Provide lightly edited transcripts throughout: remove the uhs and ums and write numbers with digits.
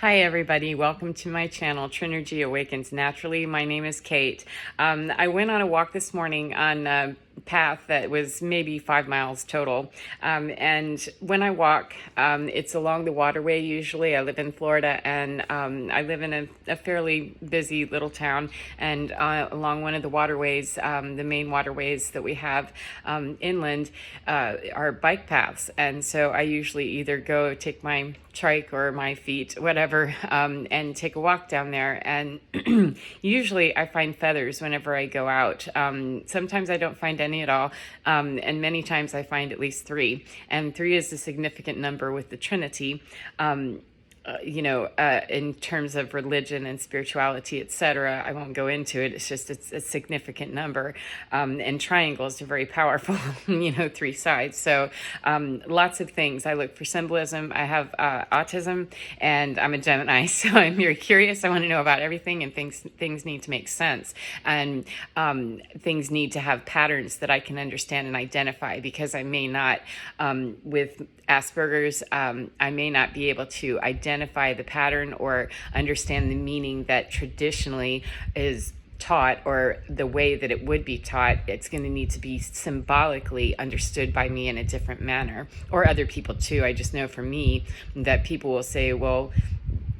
Hi everybody, welcome to my channel, Trinergy Awakens Naturally. My name is Kate. I went on a walk this morning on a path that was maybe 5 miles total. And when I walk, it's along the waterway usually. I live in Florida and I live in a fairly busy little town, and along one of the waterways, the main waterways that we have inland are bike paths. And so I usually either go take my trike or my feet, whatever, and take a walk down there. And usually I find feathers whenever I go out. Sometimes I don't find any at all, and many times I find at least 3. And 3 is a significant number with the Trinity. In terms of religion and spirituality, etc. I won't go into it. It's just, it's a significant number. And triangles are very powerful, 3 sides. So lots of things. I look for symbolism. I have autism and I'm a Gemini. So I'm very curious. I want to know about everything, and things need to make sense. And things need to have patterns that I can understand and identify, because I may not, with Asperger's, I may not be able to identify the pattern or understand the meaning that traditionally is taught, or the way that it would be taught. It's going to need to be symbolically understood by me in a different manner, or other people too. I just know for me that people will say, well,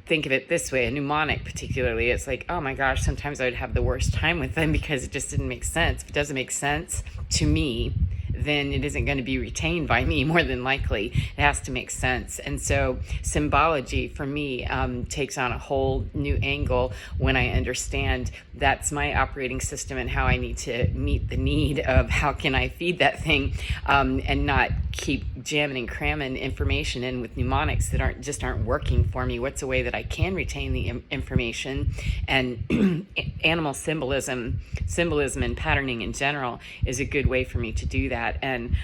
think of it this way. A mnemonic particularly, it's like, oh my gosh, sometimes I would have the worst time with them because it just didn't make sense. If it doesn't make sense to me, then it isn't going to be retained by me, more than likely. It has to make sense. And so symbology for me takes on a whole new angle when I understand that's my operating system and how I need to meet the need of how can I feed that thing, and not keep jamming and cramming information in with mnemonics that aren't working for me. What's a way that I can retain the information? And animal symbolism and patterning in general is a good way for me to do that. And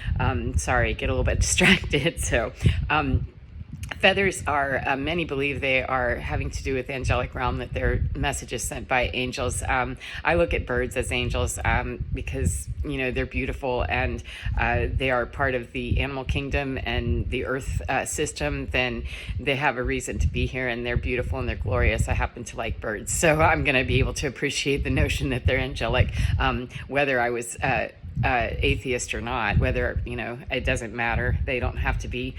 sorry, get a little bit distracted. So feathers are, many believe they are having to do with the angelic realm, that they're messages sent by angels. I look at birds as angels because, they're beautiful, and they are part of the animal kingdom and the earth system. Then they have a reason to be here, and they're beautiful and they're glorious. I happen to like birds, so I'm going to be able to appreciate the notion that they're angelic, whether I was atheist or not, whether, it doesn't matter. They don't have to be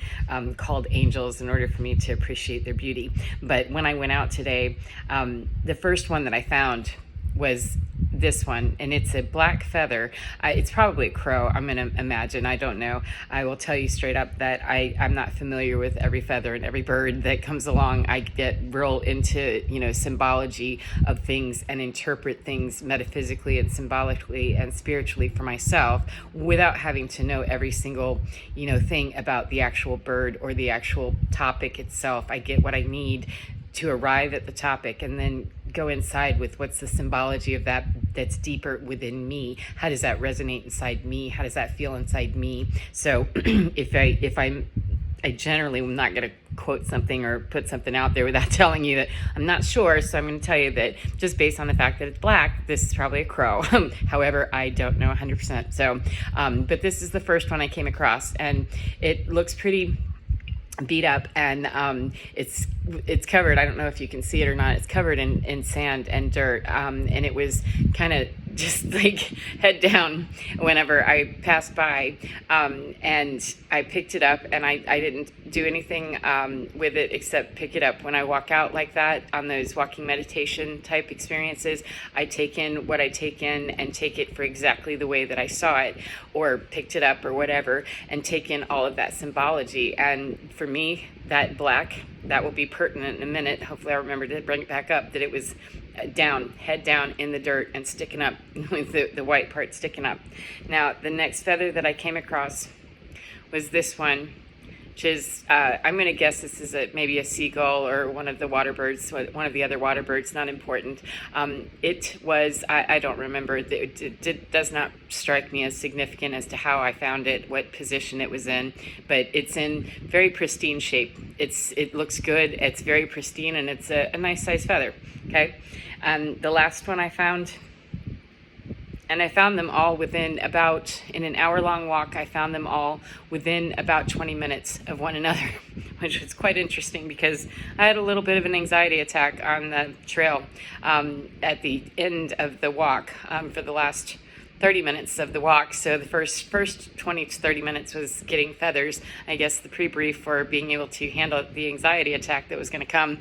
called angels in order for me to appreciate their beauty. But when I went out today, the first one that I found was this one, and it's a black feather. It's probably a crow, I'm going to imagine. I don't know. I will tell you straight up that I'm not familiar with every feather and every bird that comes along. I get real into, symbology of things and interpret things metaphysically and symbolically and spiritually for myself without having to know every single, thing about the actual bird or the actual topic itself. I get what I need to arrive at the topic, and then go inside with what's the symbology of that's deeper within me. How does that resonate inside me? How does that feel inside me? So I generally am not going to quote something or put something out there without telling you that I'm not sure. So I'm going to tell you that just based on the fact that it's black, this is probably a crow. However, I don't know 100%. So, but this is the first one I came across, and it looks pretty beat up, and it's covered, I don't know if you can see it or not, it's covered in sand and dirt, and it was kind of just like head down whenever I passed by, and I picked it up, and I didn't do anything with it except pick it up. When I walk out like that on those walking meditation type experiences, I take in what I take in and take it for exactly the way that I saw it or picked it up or whatever, and take in all of that symbology. And for me, that black, that will be pertinent in a minute. Hopefully I remember to bring it back up, that it was down, head down in the dirt and sticking up, with the white part sticking up. Now, the next feather that I came across was this one, which is, I'm going to guess this is maybe a seagull or one of the water birds, one of the other water birds, not important. It was, I don't remember, it does not strike me as significant as to how I found it, what position it was in, but it's in very pristine shape. It looks good, it's very pristine, and it's a nice size feather, okay? The last one I found, and I found them all within about, in an hour-long walk, I found them all within about 20 minutes of one another, which was quite interesting because I had a little bit of an anxiety attack on the trail at the end of the walk for the last 30 minutes of the walk. So the first 20 to 30 minutes was getting feathers, I guess the pre-brief for being able to handle the anxiety attack that was going to come.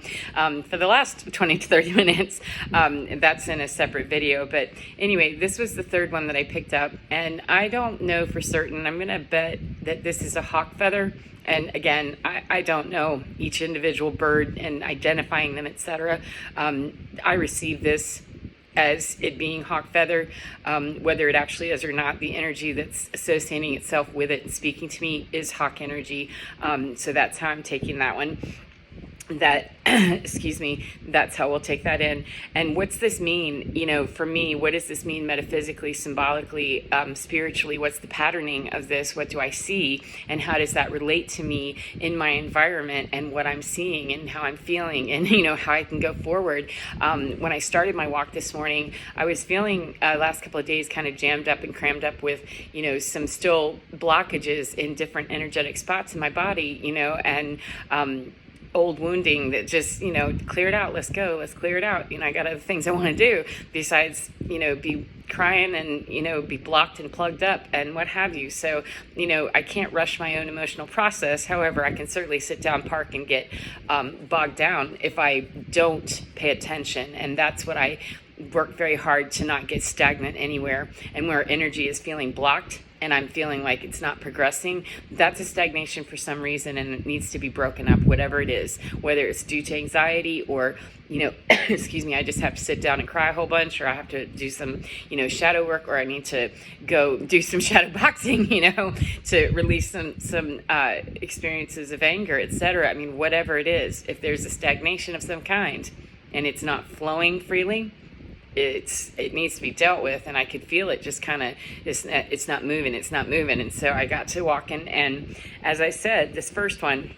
For the last 20 to 30 minutes, that's in a separate video. But anyway, this was the third one that I picked up, and I don't know for certain. I'm going to bet that this is a hawk feather. And again, I don't know each individual bird and identifying them, etc. I received this as it being hawk feather, whether it actually is or not, the energy that's associating itself with it and speaking to me is hawk energy. So that's how I'm taking that one. That, excuse me, that's how we'll take that in. And what's this mean, for me? What does this mean metaphysically, symbolically, spiritually? What's the patterning of this? What do I see? And how does that relate to me in my environment and what I'm seeing and how I'm feeling and, how I can go forward? When I started my walk this morning, I was feeling last couple of days kind of jammed up and crammed up with, some still blockages in different energetic spots in my body, and old wounding that just, clear it out. Let's go. Let's clear it out. I got other things I want to do besides, be crying and, be blocked and plugged up and what have you. So, I can't rush my own emotional process. However, I can certainly sit down, park, and get bogged down if I don't pay attention. And that's what I work very hard to not get stagnant anywhere. And where energy is feeling blocked and I'm feeling like it's not progressing, that's a stagnation for some reason, and it needs to be broken up, whatever it is, whether it's due to anxiety or, excuse me, I just have to sit down and cry a whole bunch, or I have to do some, shadow work, or I need to go do some shadow boxing, to release some experiences of anger, etc. I mean, whatever it is, if there's a stagnation of some kind and it's not flowing freely, it needs to be dealt with, and I could feel it just kind of, it's not moving, and so I got to walking, and as I said, this first one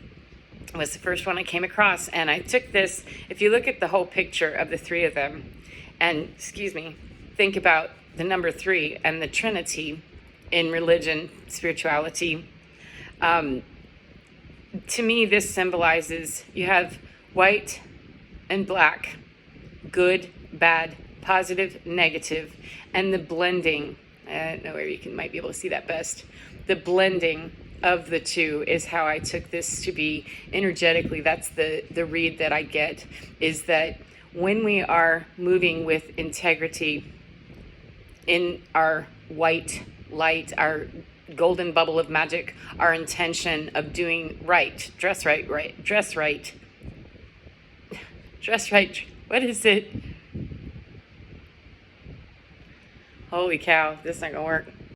was the first one I came across, and I took this, if you look at the whole picture of the three of them, and, think about the number 3 and the Trinity in religion, spirituality. To me, this symbolizes, you have white and black, good, bad, positive, negative, and the blending. I don't know where you might be able to see that best. The blending of the two is how I took this to be energetically. That's the read that I get, is that when we are moving with integrity in our white light, our golden bubble of magic, our intention of doing right, dress right, what is it? Holy cow, this is not gonna work.